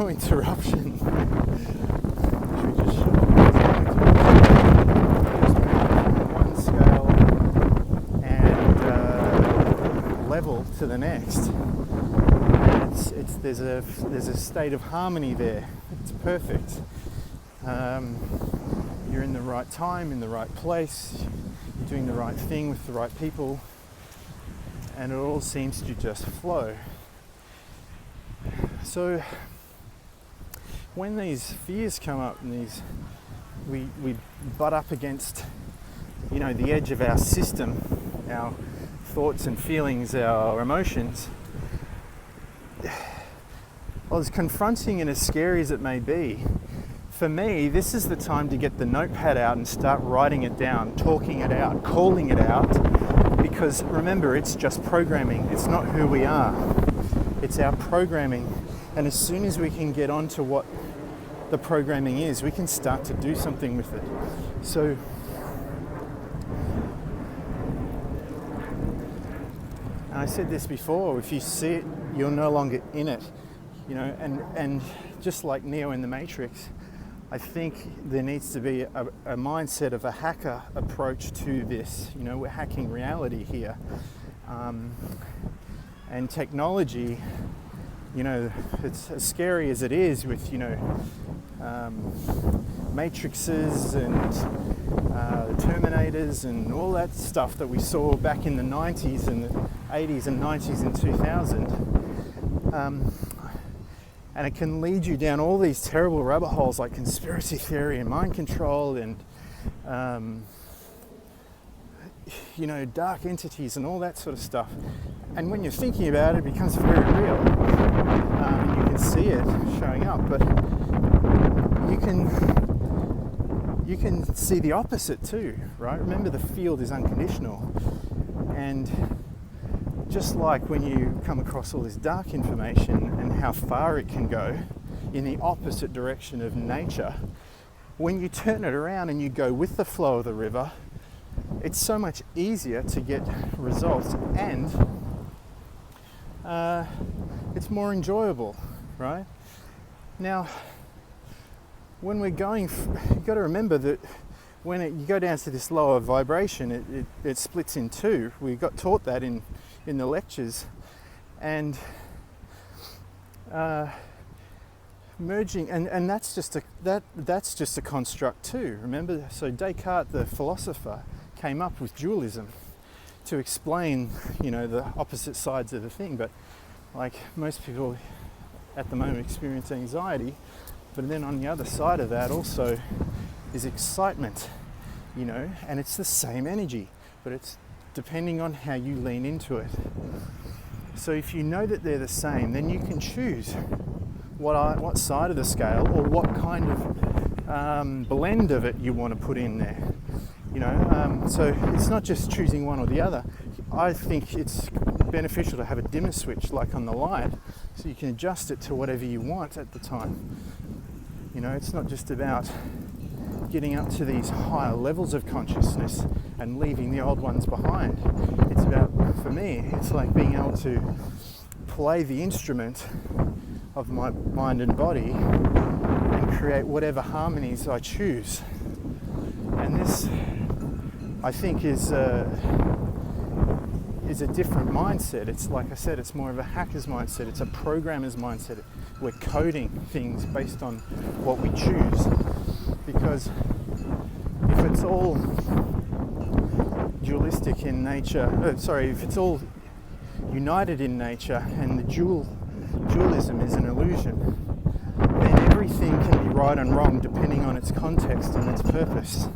no interruption. Should we just show one scale and level to the next? And there's a state of harmony there. It's perfect. You're in the right time, in the right place. You're doing the right thing with the right people, and it all seems to just flow. So when these fears come up and we butt up against, the edge of our system, our thoughts and feelings, our emotions, well, as confronting and as scary as it may be, for me, this is the time to get the notepad out and start writing it down, talking it out, calling it out, because remember, it's just programming. It's not who we are. It's our programming. And as soon as we can get onto what the programming is, we can start to do something with it. So and I said this before, if you see it, you're no longer in it. And just like Neo in the Matrix, I think there needs to be a mindset of a hacker approach to this. We're hacking reality here. And technology, it's as scary as it is with, matrices and Terminators and all that stuff that we saw back in the 90s and the 80s and 90s and 2000. And it can lead you down all these terrible rabbit holes like conspiracy theory and mind control and, dark entities and all that sort of stuff. And when you're thinking about it, it becomes very real. And you can see it showing up, but you can see the opposite too, right? Remember, the field is unconditional. And just like when you come across all this dark information and how far it can go in the opposite direction of nature, when you turn it around and you go with the flow of the river, it's so much easier to get results, and it's more enjoyable, right? Now, when we're going, you've got to remember that when you go down to this lower vibration, it splits in two. We got taught that in the lectures, and merging, and that's just a construct too. Remember, so Descartes, the philosopher, came up with dualism to explain, the opposite sides of the thing. But like most people at the moment experience anxiety, but then on the other side of that also is excitement, and it's the same energy, but it's depending on how you lean into it. So if you know that they're the same, then you can choose what side of the scale or what kind of blend of it you want to put in there. So it's not just choosing one or the other. I think it's beneficial to have a dimmer switch like on the light, so you can adjust it to whatever you want at the time. It's not just about getting up to these higher levels of consciousness and leaving the old ones behind. It's about, for me, it's like being able to play the instrument of my mind and body and create whatever harmonies I choose. And this, I think, is a different mindset. It's like I said, it's more of a hacker's mindset. It's a programmer's mindset. We're coding things based on what we choose. Because if it's all dualistic in nature, if it's all united in nature and the dualism is an illusion, then everything can be right and wrong depending on its context and its purpose.